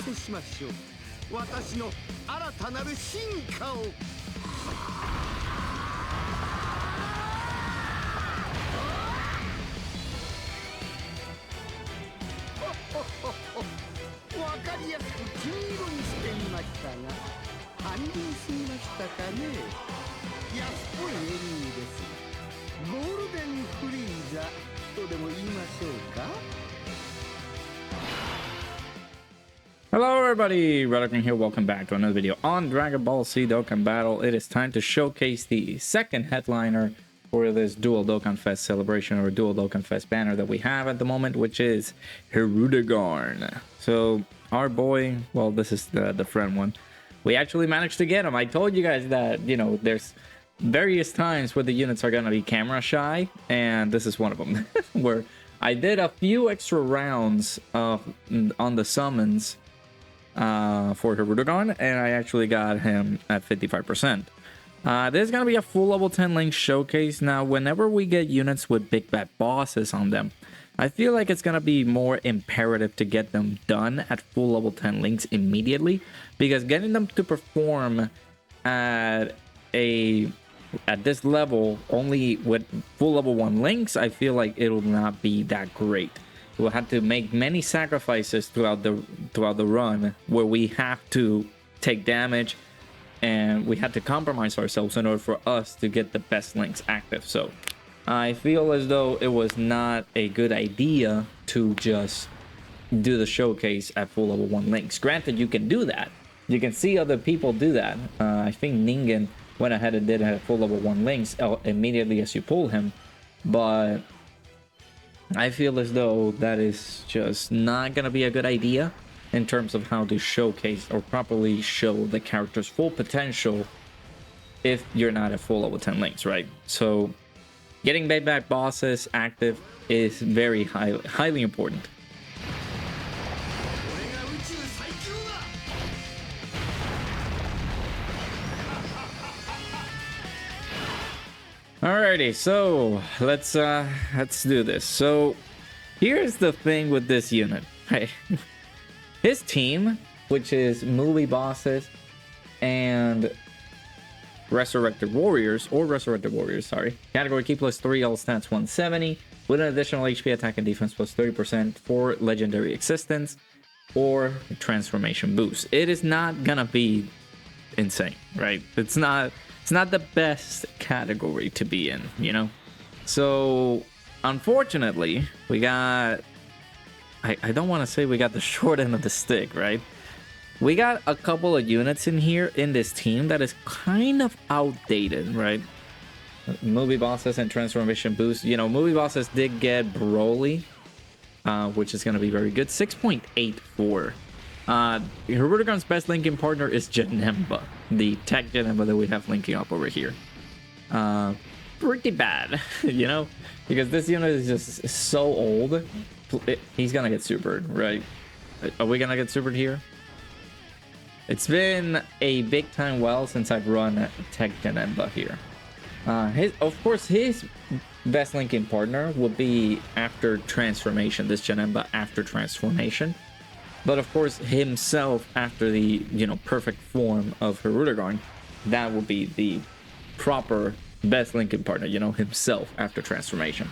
としましょう。私の新たなる進化を。わかりやすく金色にしてみましたが、単純すぎましたかね。安っぽいエリーです。ゴールデンフリーザとでも言いましょうか。Hello everybody, HIRUDEGARN here, welcome back to another video on Dragon Ball Z Dokkan Battle. It is time to showcase the second headliner for this Dual Dokkan Fest celebration, or Dual Dokkan Fest banner that we have at the moment, which is HIRUDEGARN. So our boy, well, this is the friend one. We actually managed to get him. I told you guys that, you know, there's various times where the units are gonna be camera shy, and this is one of them where I did a few extra rounds on the summons for HIRUDEGARN, and I actually got him at 55%. This is going to be a full level 10 link showcase. Now, whenever we get units with big bad bosses on them, I feel like it's going to be more imperative to get them done at full level 10 links immediately, because getting them to perform at this level only with full level 1 links, I feel like it'll not be that great. We'll have to make many sacrifices throughout the run, where we have to take damage and we had to compromise ourselves in order for us to get the best links active. So I feel as though it was not a good idea to just do the showcase at full level 1 links. Granted, you can do that. You can see other people do that. I think Ningen went ahead and did it at full level 1 links immediately as you pull him, but I feel as though that is just not gonna be a good idea in terms of how to showcase or properly show the character's full potential if you're not at full level 10 links, right? So getting payback bosses active is very highly important. Alrighty, so let's do this. So here's the thing with this unit, right? His team, which is movie bosses and resurrected warriors, sorry. Category key +3, all stats 170, with an additional HP, attack and defense +30% for legendary existence or transformation boost. It is not gonna be insane, right? It's not the best category to be in, you know? So, unfortunately, we got... I don't want to say we got the short end of the stick, right? We got a couple of units in here in this team that is kind of outdated, right? Movie bosses and transformation boost. You know, movie bosses did get Broly, which is going to be very good. 6.84. HIRUDEGARN's best linking partner is Janemba, the tech Janemba that we have linking up over here. Pretty bad, you know, because this unit is just so old. He's gonna get supered, right? Are we gonna get supered here? It's been a big time while since I've run tech Janemba here. Of course, his best linking partner would be after transformation, this Janemba after transformation. But of course, himself after the, you know, perfect form of HIRUDEGARN, that would be the proper best linking partner, you know, himself after transformation.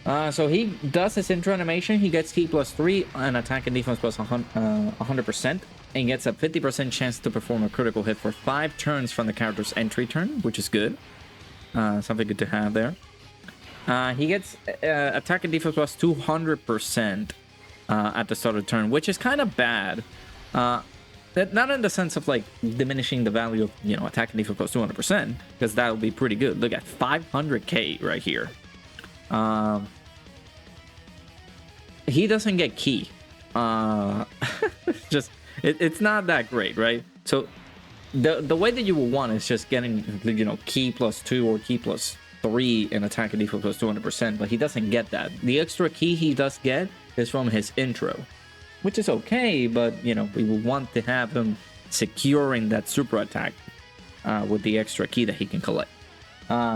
So he does his intro animation. He gets key +3 and attack and defense plus 100%, and gets a 50% chance to perform a critical hit for 5 turns from the character's entry turn, which is good. Something good to have there. He gets attack and defense plus 200%. At the start of the turn, which is kind of bad. Not in the sense of like diminishing the value of, you know, attack and defense plus 200%, because that would be pretty good. Look at 500k right here. He doesn't get key. Just it's not that great, right? So the way that you will want is just getting, you know, key +2 or key +3 in attack and defense plus 200%, but he doesn't get that. The extra key he does get is from his intro, which is okay, but, you know, we will want to have him securing that super attack with the extra key that he can collect.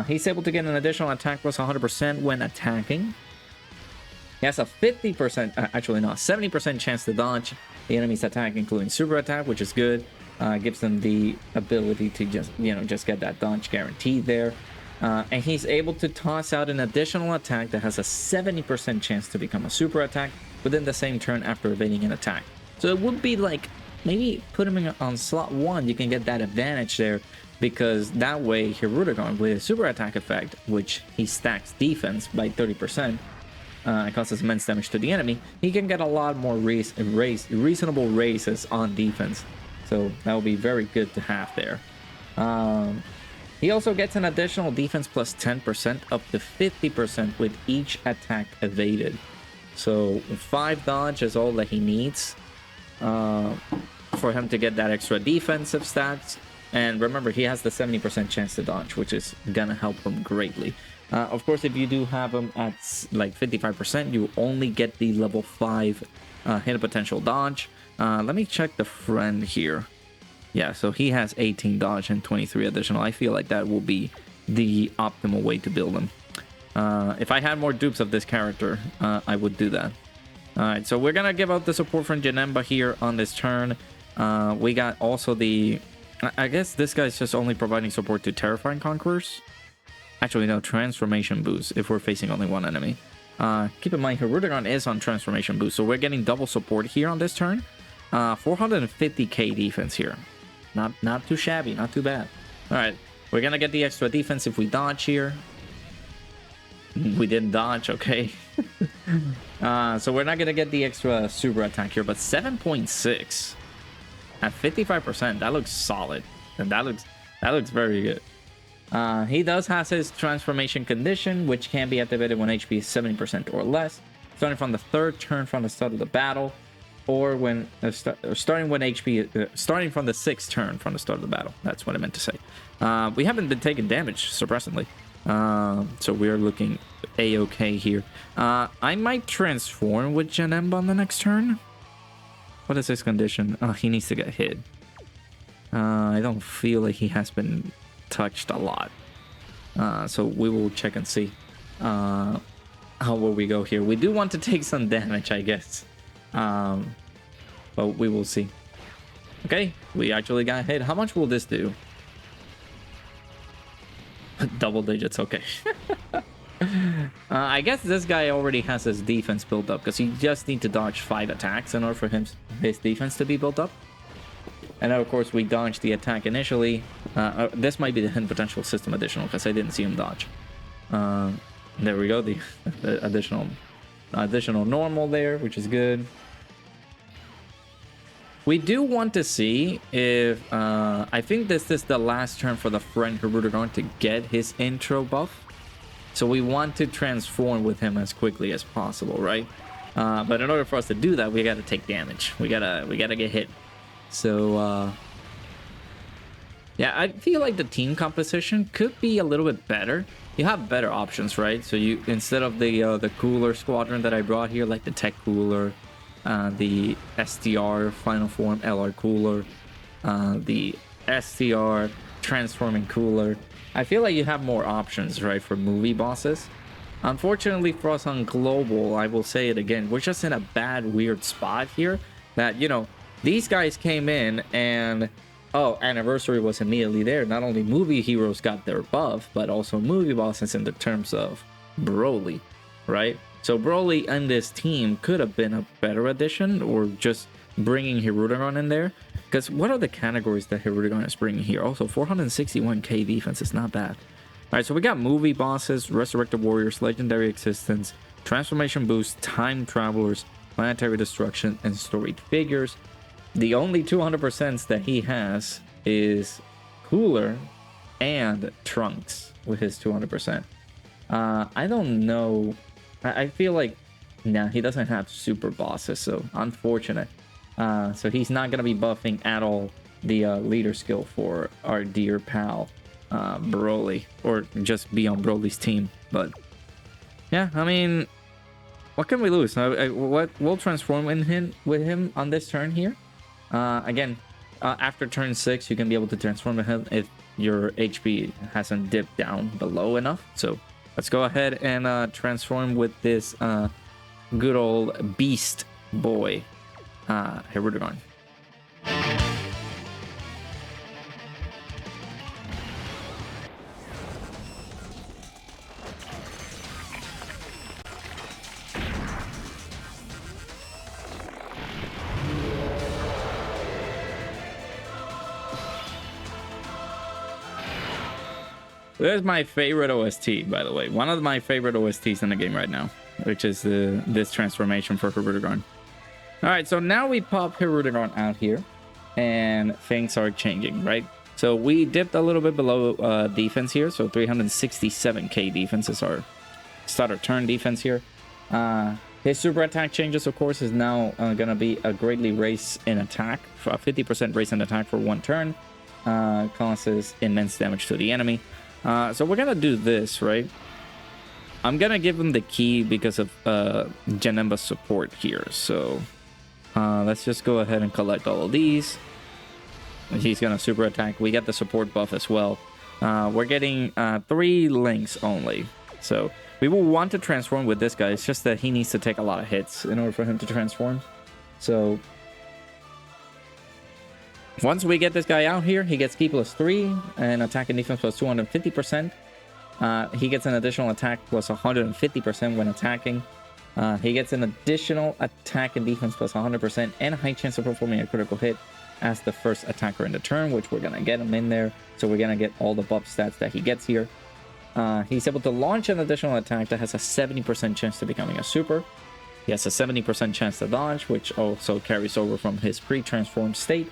He's able to get an additional attack plus 100% when attacking. He has a 50%, actually not, 70% chance to dodge the enemy's attack, including super attack, which is good. Gives them the ability to just get that dodge guaranteed there. And he's able to toss out an additional attack that has a 70% chance to become a super attack within the same turn after evading an attack. So it would be like, maybe put him on slot 1, you can get that advantage there, because that way HIRUDEGARN with a super attack effect, which he stacks defense by 30%, it causes immense damage to the enemy, he can get a lot more reasonable raises on defense. So that will be very good to have there. He also gets an additional defense plus 10% up to 50% with each attack evaded. So 5 dodge is all that he needs for him to get that extra defensive stats. And remember, he has the 70% chance to dodge, which is gonna help him greatly. Of course, if you do have him at like 55%, you only get the level 5 hit potential dodge. Let me check the friend here. Yeah, so he has 18 dodge and 23 additional. I feel like that will be the optimal way to build him. If I had more dupes of this character, I would do that. Alright, so we're gonna give out the support from Janemba here on this turn. We got also the... I guess this guy's just only providing support to Terrifying Conquerors. Actually, no, Transformation Boost if we're facing only one enemy. Keep in mind, HIRUDEGARN is on Transformation Boost, so we're getting double support here on this turn. 450k defense here. Not too shabby, not too bad. Alright, we're gonna get the extra defense if we dodge here. We didn't dodge, okay. So we're not gonna get the extra super attack here, but 7.6 at 55%, that looks solid. And that looks very good. He does have his transformation condition, which can be activated when HP is 70% or less, starting from the 3rd turn from the start of the battle, or when starting from the 6th turn from the start of the battle. That's what I meant to say. We haven't been taking damage, surprisingly, so we're looking a-okay here. I might transform with Janemba on the next turn. What is his condition? Oh, he needs to get hit. I don't feel like he has been touched a lot. So we will check and see how will we go here. We do want to take some damage, I guess. But we will see. Okay, we actually got hit. How much will this do? Double digits, okay. I guess this guy already has his defense built up, because he just needs to dodge 5 attacks in order for his defense to be built up. And then, of course, we dodged the attack initially. This might be the hidden potential system additional, because I didn't see him dodge. There we go, the additional normal there, which is good. We do want to see if... I think this is the last turn for the friend HIRUDEGARN to get his intro buff. So we want to transform with him as quickly as possible, right? But in order for us to do that, we gotta take damage. We gotta get hit. So, yeah, I feel like the team composition could be a little bit better. You have better options, right? So you, instead of the cooler squadron that I brought here, like the tech cooler, the STR final form LR cooler, the STR transforming cooler, I feel like you have more options, right, for movie bosses. Unfortunately for us on global, I will say it again, we're just in a bad, weird spot here that, you know, these guys came in and, oh, Anniversary was immediately there. Not only movie heroes got their buff, but also movie bosses in the terms of Broly, right? So Broly and this team could have been a better addition, or just bringing HIRUDEGARN in there. Because what are the categories that HIRUDEGARN is bringing here? Also, 461k defense is not bad. Alright, so we got movie bosses, Resurrected Warriors, Legendary Existence, Transformation Boost, Time Travelers, Planetary Destruction, and Storied Figures. The only 200% that he has is Cooler and Trunks with his 200%. I don't know. I feel like, nah, he doesn't have super bosses, so unfortunate. So he's not going to be buffing at all the leader skill for our dear pal Broly, or just be on Broly's team. But yeah, I mean, what can we lose? We'll transform with him on this turn here. Again, after turn 6, you can be able to transform with him if your HP hasn't dipped down below enough. So let's go ahead and transform with this good old beast boy, HIRUDEGARN. There's my favorite OST, by the way. One of my favorite OSTs in the game right now, which is this transformation for HIRUDEGARN. All right, so now we pop HIRUDEGARN out here, and things are changing, right? So we dipped a little bit below defense here, so 367k defense is our starter turn defense here. His super attack changes, of course, is now going to be a greatly raise in attack, for a 50% raise in attack for 1 turn. Causes immense damage to the enemy. So we're gonna do this, right? I'm gonna give him the key because of Janemba's support here. So let's just go ahead and collect all of these. He's gonna super attack. We get the support buff as well. We're getting 3 links only. So we will want to transform with this guy. It's just that he needs to take a lot of hits in order for him to transform. So once we get this guy out here, he gets key +3 and attack and defense plus 250%. He gets an additional attack plus 150% when attacking. He gets an additional attack and defense plus 100% and a high chance of performing a critical hit as the first attacker in the turn, which we're going to get him in there. So we're going to get all the buff stats that he gets here. He's able to launch an additional attack that has a 70% chance to becoming a super. He has a 70% chance to dodge, which also carries over from his pre-transformed state.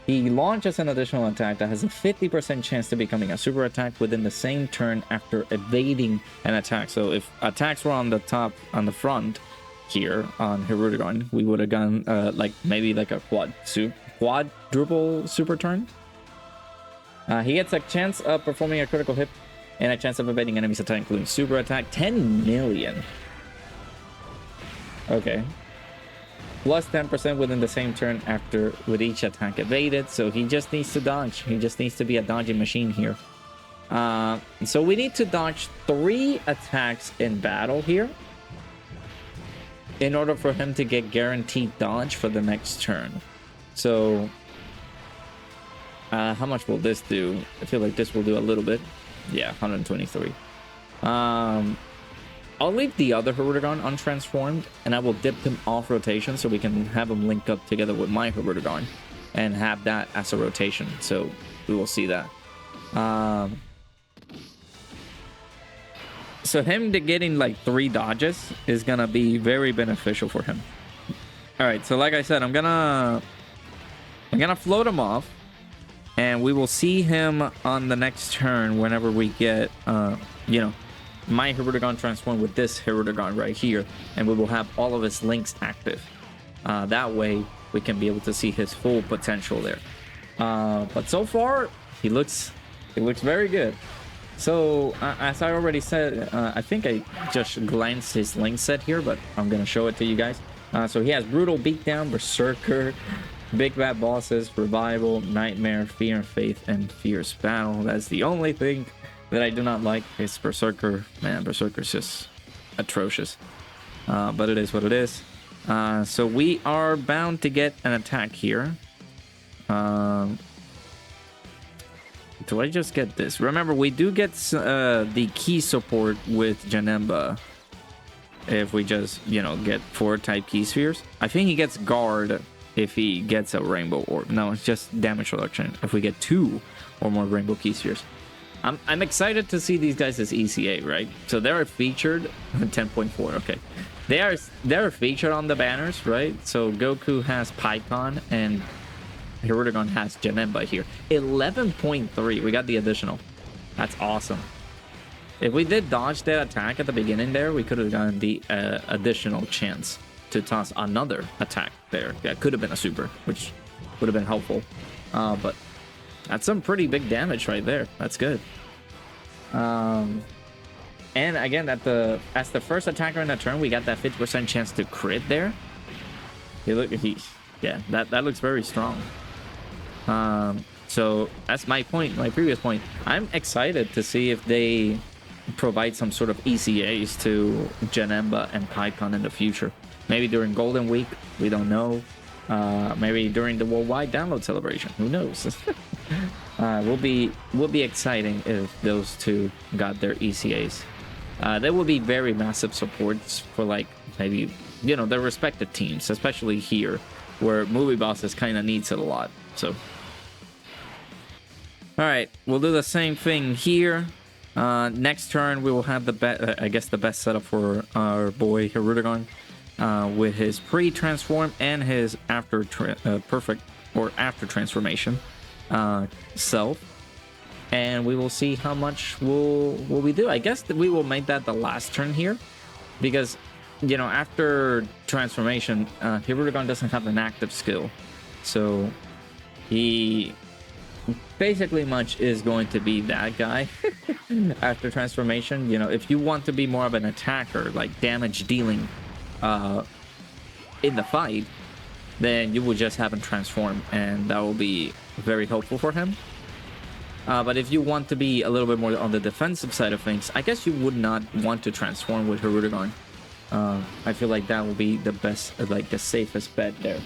He launches an additional attack that has a 50% chance to becoming a super attack within the same turn after evading an attack. So if attacks were on the top, on the front here on HIRUDEGARN, we would have gone like maybe like a quadruple super turn. He gets a chance of performing a critical hit and a chance of evading enemies attack, including super attack. 10 million. Okay. Plus 10% within the same turn after with each attack evaded. So he just needs to dodge. He just needs to be a dodging machine here. So we need to dodge 3 attacks in battle here in order for him to get guaranteed dodge for the next turn. So how much will this do? I feel like this will do a little bit. Yeah, 123. I'll leave the other HIRUDEGARN untransformed, and I will dip him off rotation so we can have him link up together with my HIRUDEGARN and have that as a rotation. So we will see that. So him getting like 3 dodges is gonna be very beneficial for him. All right, so like I said, I'm gonna float him off, and we will see him on the next turn whenever we get you know, my HIRUDEGARN transform with this HIRUDEGARN right here, and we will have all of his links active. That way we can be able to see his full potential there. But so far he looks very good. So as I already said, I think I just glanced his link set here, but I'm gonna show it to you guys. So he has Brutal Beatdown, Berserker, Big Bad Bosses, Revival, Nightmare, Fear and Faith, and Fierce Battle. That's the only thing that I do not like is Berserker. Man, Berserker's just atrocious. But it is what it is. So we are bound to get an attack here. Do I just get this? Remember, we do get the key support with Janemba. If we just, you know, get 4 type key spheres. I think he gets guard if he gets a rainbow orb. No, it's just damage reduction if we get 2 or more rainbow key spheres. I'm excited to see these guys as ECA, right? So they're featured 10.4. Okay, they're featured on the banners, right? So Goku has Python and HIRUDEGARN has Janemba here. 11.3. We got the additional. That's awesome. If we did dodge that attack at the beginning there, we could have gotten the additional chance to toss another attack there. That could have been a super, which would have been helpful. But that's some pretty big damage right there. That's good. And again, as the first attacker in the turn, we got that 50% chance to crit there. Yeah, that looks very strong. So that's my point, my previous point. I'm excited to see if they provide some sort of ECAs to Janemba and PyCon in the future. Maybe during Golden Week, we don't know. Maybe during the worldwide download celebration, who knows? Will be exciting if those two got their ECAs. There will be very massive supports for, like, maybe, you know, their respective teams, especially here where Movie Bosses kind of needs it a lot. So all right, we'll do the same thing here. Next turn we will have the best setup for our boy HIRUDEGARN, with his pre-transform and his after transformation self, and we will see how much will we do. I guess that we will make that the last turn here, because, you know, after transformation, HIRUDEGARN doesn't have an active skill, so he basically much is going to be that guy after transformation. You know, if you want to be more of an attacker, like damage dealing in the fight, then you would just have him transform, and that will be very helpful for him. But if you want to be a little bit more on the defensive side of things, I guess you would not want to transform with HIRUDEGARN. I feel like that will be the best, like the safest bet there.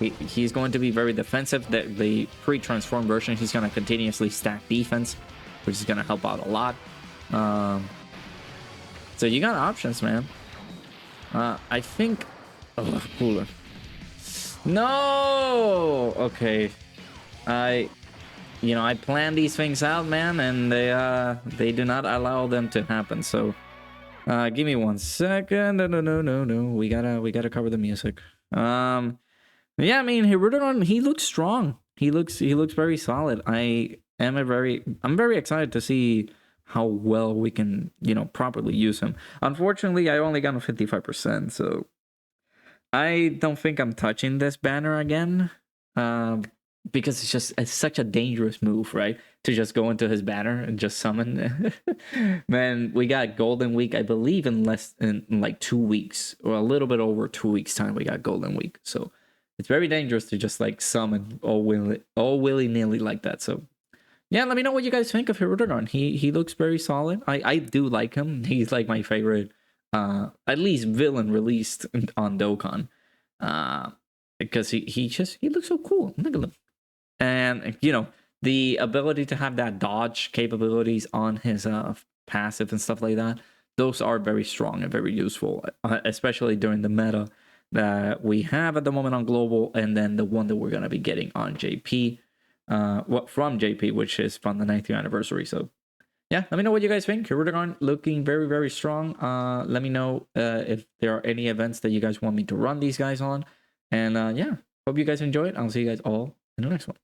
He's going to be very defensive. The pre-transform version, he's going to continuously stack defense, which is going to help out a lot. So you got options, man. I think... Oh, cooler. No! Okay. I planned these things out, man, and they do not allow them to happen. So give me 1 second. No. We gotta cover the music. Yeah, I mean, HIRUDEGARN, he looks strong. He looks very solid. I'm very excited to see how well we can, you know, properly use him. Unfortunately, I only got a 55%, so I don't think I'm touching this banner again. Because it's such a dangerous move, right? To just go into his banner and just summon. Man, we got Golden Week, I believe, in like 2 weeks, or a little bit over 2 weeks time. We got Golden Week, so it's very dangerous to just like summon all willy-nilly like that. So yeah, let me know what you guys think of HIRUDEGARN. He looks very solid. I do like him. He's like my favorite, at least villain released on Dokkan. Because he looks so cool. Look at him. And, you know, the ability to have that dodge capabilities on his passive and stuff like that, those are very strong and very useful, especially during the meta that we have at the moment on Global, and then the one that we're going to be getting on JP, from JP, which is from the 90th anniversary. So, yeah, let me know what you guys think. HIRUDEGARN looking very, very strong. Let me know if there are any events that you guys want me to run these guys on. And, yeah, hope you guys enjoyed. I'll see you guys all in the next one.